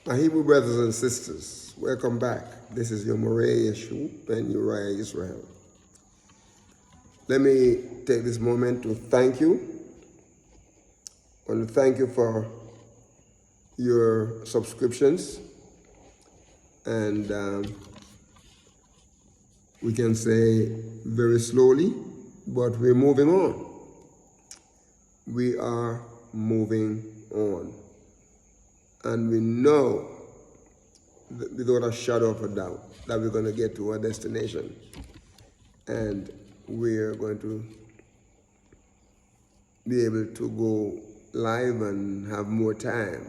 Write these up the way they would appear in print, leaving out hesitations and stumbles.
My Hebrew brothers and sisters, welcome back. This is your Moreh Yeshu Ben Uriah Israel. Let me take this moment to thank you. I want to thank you for your subscriptions. And we can say very slowly, but we're moving on. We are moving on. And we know, without a shadow of a doubt, that we're going to get to our destination. And we're going to be able to go live and have more time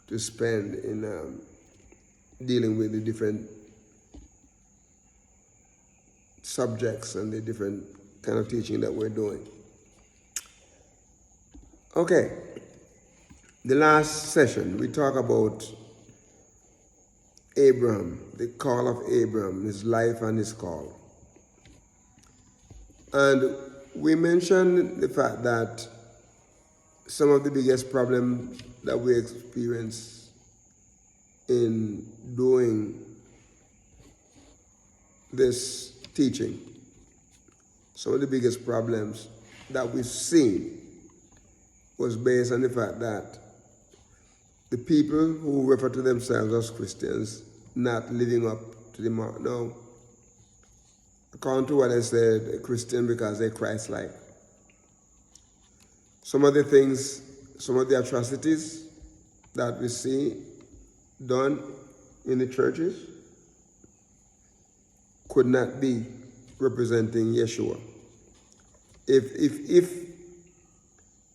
to spend in dealing with the different subjects and the different kind of teaching that we're doing. Okay. The last session, we talked about Abraham, the call of Abraham, his life and his call. And we mentioned the fact that some of the biggest problems that we experience in doing this teaching, some of the biggest problems that we've seen was based on the fact that the people who refer to themselves as Christians not living up to the mark. Now, according to what I said, a Christian because they're Christ-like. Some of the things, some of the atrocities that we see done in the churches could not be representing Yeshua. If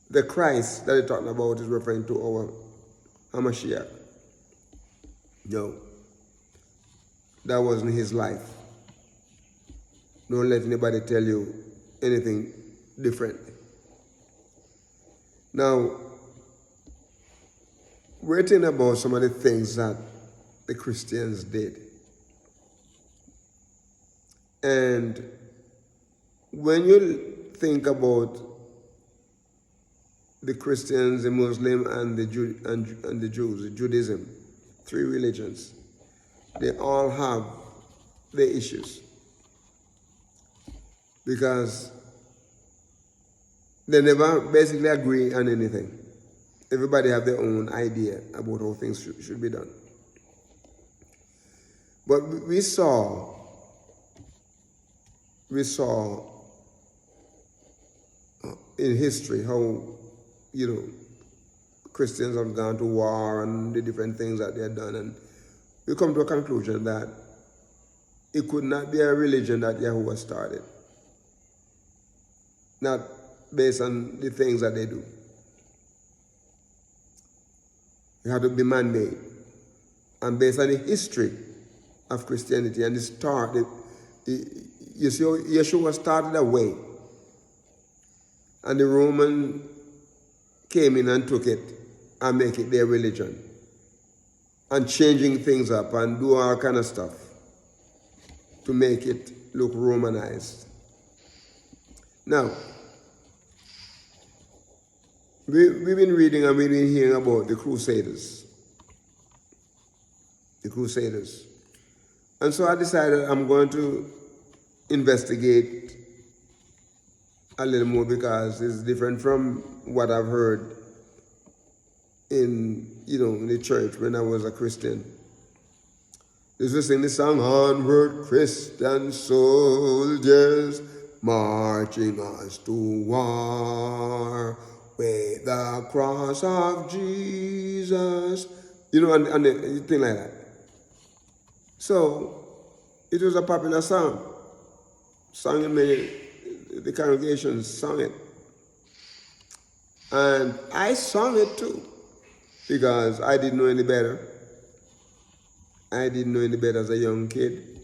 the Christ that they're talking about is referring to our Hamashiach, no, that wasn't his life. Don't let anybody tell you anything different. Now, we're talking about some of the things that the Christians did. And when you think about the Christians, the Muslim, and the Jews, the Judaism, three religions, they all have their issues. Because they never basically agree on anything. Everybody have their own idea about how things should be done. But we saw in history how, Christians have gone to war and the different things that they have done, and we come to a conclusion that it could not be a religion that Yahuwah started. Not based on the things that they do. It had to be man-made. And based on the history of Christianity and the start, you see, Yeshua started a way. And the Roman came in and took it and make it their religion. And changing things up and do all kind of stuff to make it look Romanized. Now, we've been reading and we've been hearing about the Crusaders. The Crusaders. And so I decided I'm going to investigate a little more because it's different from what I've heard in the church when I was a Christian. This was sing the song, "Onward Christian soldiers, marching us to war, with the cross of Jesus," and the thing like that. So, it was a popular song. Sung in the congregations sang it. And I sang it too, because I didn't know any better. I didn't know any better as a young kid,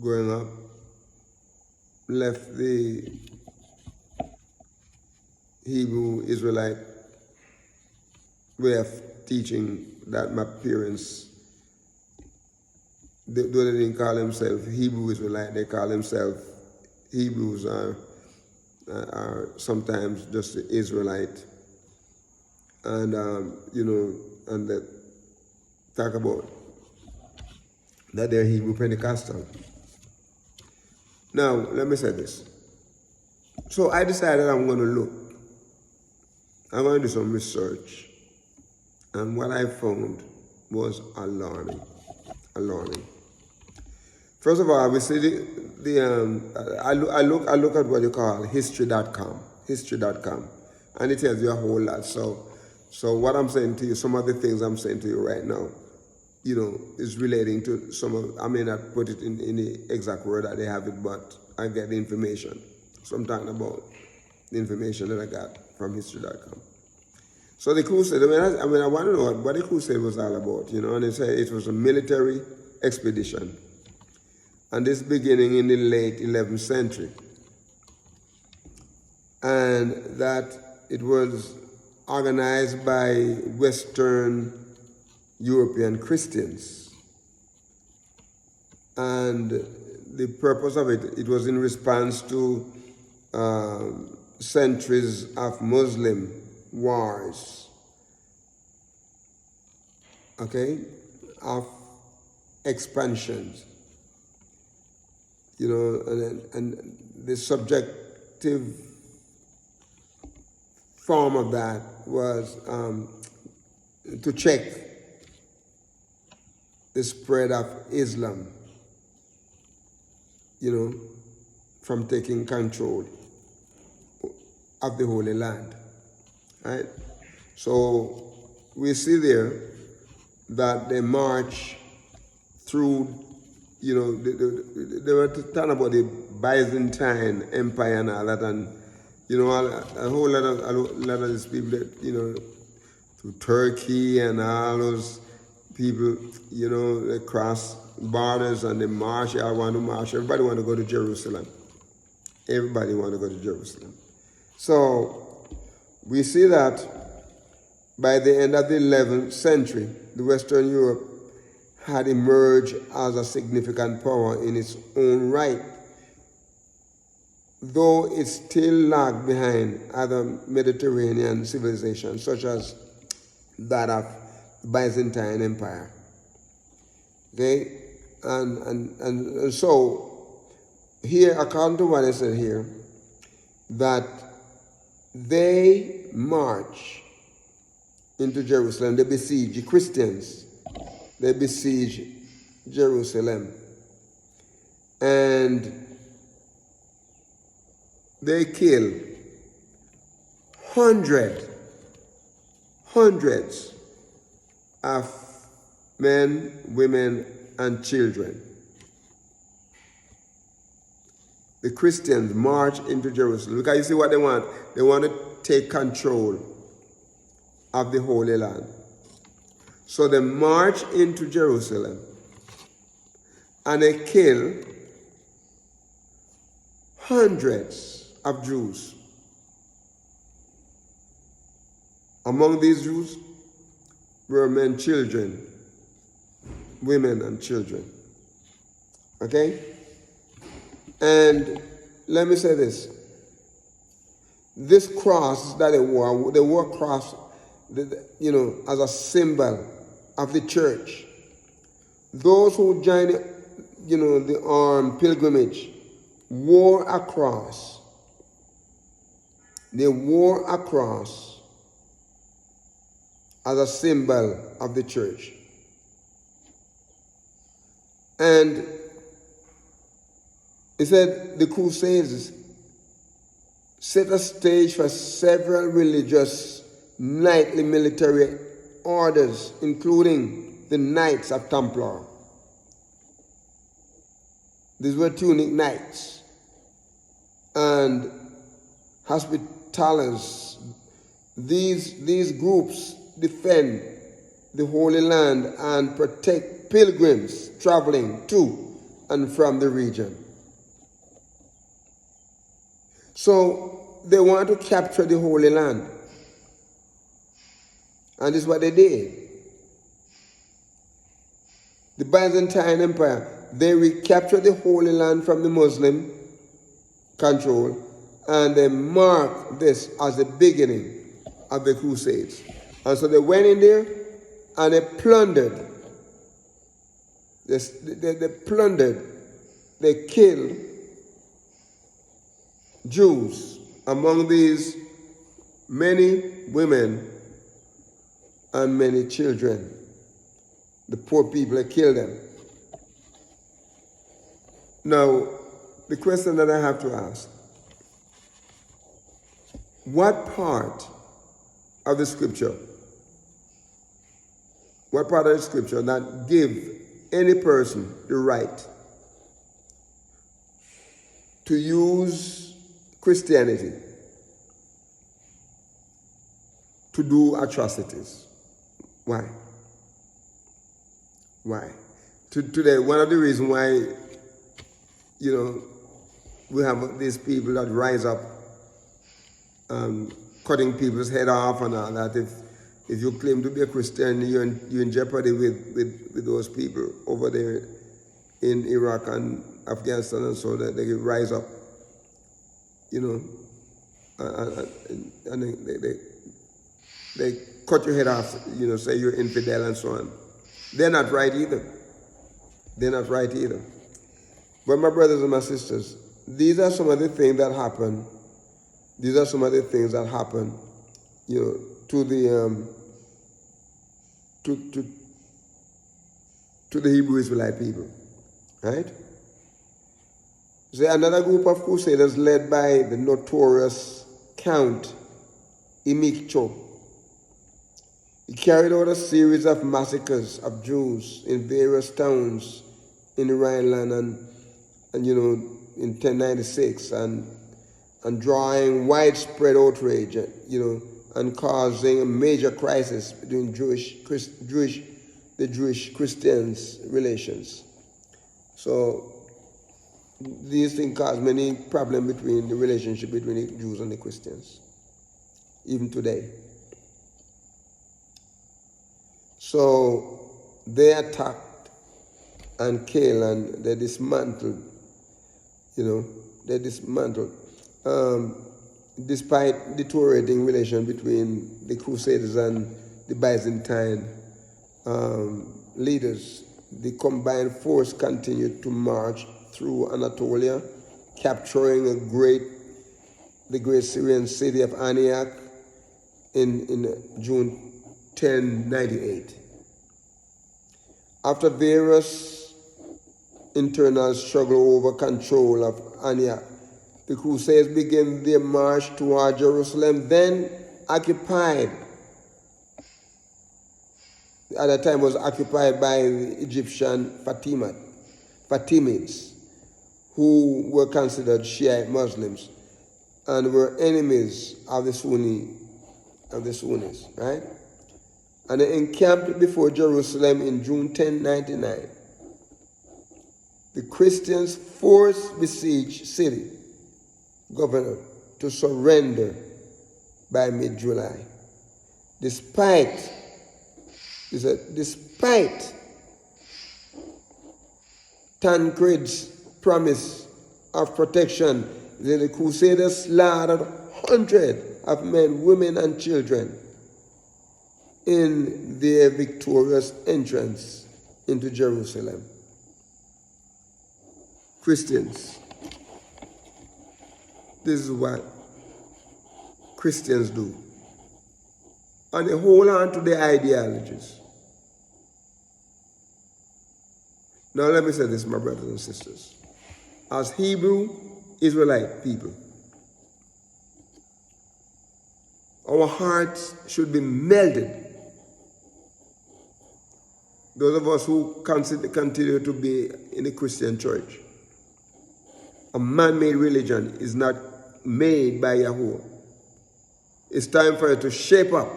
growing up. Left the Hebrew Israelite way of teaching that my parents, though they didn't call themselves Hebrew Israelite, they call themselves Hebrews are sometimes just the Israelite. And, and that talk about that they're Hebrew Pentecostal. Now, let me say this. So I decided I'm going to look. I'm going to do some research. And what I found was alarming. Alarming. First of all, we see I look at what you call history.com. History.com. And it tells you a whole lot. So what I'm saying to you, some of the things I'm saying to you right now, is relating to some of, I may not put it in the exact word that they have it, but I get the information. So I'm talking about the information that I got from history.com. So the crusade, I want to know what the crusade was all about, and they said it was a military expedition. And this beginning in the late 11th century. And that it was organized by Western European Christians. And the purpose of it was in response to centuries of Muslim wars, of expansions, and the subjective form of that was to check the spread of Islam, from taking control of the Holy Land, right? So we see there that they march through, they were talking about the Byzantine Empire and all that, and a whole lot of these people that, through Turkey and all those people, they cross borders and they march. I want to march. Everybody want to go to Jerusalem. Everybody want to go to Jerusalem. So we see that by the end of the 11th century, the Western Europe had emerged as a significant power in its own right, though it still lagged behind other Mediterranean civilizations, such as that of the Byzantine Empire. Okay? And so, here, according to what I said here, that they march into Jerusalem, they besiege the Christians, they besiege Jerusalem, and they kill hundreds of men, women, and children. The Christians march into Jerusalem. Because you see what they want? They want to take control of the Holy Land. So they march into Jerusalem and they kill hundreds of Jews. Among these Jews were men, children, women, and children. Okay? And let me say this. This cross that they wore cross, as a symbol of the church. Those who joined, the armed pilgrimage wore a cross. They wore a cross as a symbol of the church. And he said the Crusades set a stage for several religious knightly military orders, including the Knights of Templar. These were tunic knights and hospitallers. These groups defend the Holy Land and protect pilgrims traveling to and from the region. So they want to capture the Holy Land. And this is what they did. The Byzantine Empire, they recaptured the Holy Land from the Muslim control, and they marked this as the beginning of the Crusades. And so they went in there and they plundered They plundered, they killed Jews. Among these, many women and many children. The poor people, they killed them. Now, the question that I have to ask, what part of the scripture that give any person the right to use Christianity to do atrocities? Why? Why? Today, one of the reasons why, we have these people that rise up cutting people's head off and all that. If you claim to be a Christian, you're in jeopardy with those people over there in Iraq and Afghanistan, and so that they rise up, and they cut your head off, say you're infidel and so on. They're not right either. They're not right either. But my brothers and my sisters, these are some of the things that happen. These are some of the things that happen, to the to the Hebrew Israelite people, right? So another group of Crusaders led by the notorious Count Imikcho. He carried out a series of massacres of Jews in various towns in the Rhineland and in 1096 and drawing widespread outrage, and causing a major crisis between the Jewish Christians relations. So these things cause many problems between the relationship between the Jews and the Christians, even today. So they attacked and killed and they dismantled, despite deteriorating relation between the Crusaders and the Byzantine leaders, the combined force continued to march through Anatolia, capturing the great Syrian city of Antioch in June 1098. After various internal struggle over control of Antioch, the Crusaders began their march toward Jerusalem, then occupied, at that time was occupied by the Egyptian Fatimids, who were considered Shiite Muslims and were enemies of the Sunnis, right? And they encamped before Jerusalem in June 1099. The Christians forced besieged city governor to surrender by mid-July. Despite Tancred's promise of protection, the Crusaders slaughtered hundreds of men, women, and children in their victorious entrance into Jerusalem. Christians, this is what Christians do. And they hold on to their ideologies. Now let me say this, my brothers and sisters. As Hebrew Israelite people, our hearts should be melded. Those of us who continue to be in the Christian church. A man-made religion is not made by Yahweh. It's time for it to shape up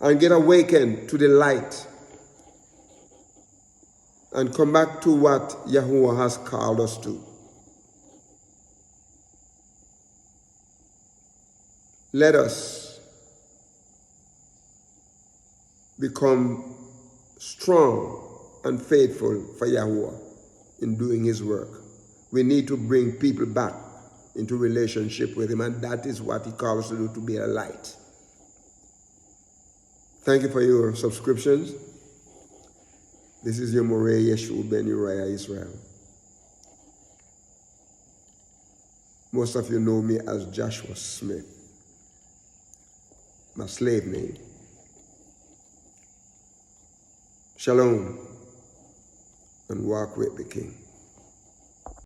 and get awakened to the light and come back to what Yahweh has called us to. Let us become strong and faithful for Yahweh in doing his work. We need to bring people back into relationship with him, and that is what he calls us to do, to be a light. Thank you for your subscriptions. This is your Moreh Yeshua Ben Uriah Israel. Most of you know me as Joshua Smith, my slave name. Shalom, and walk with the King.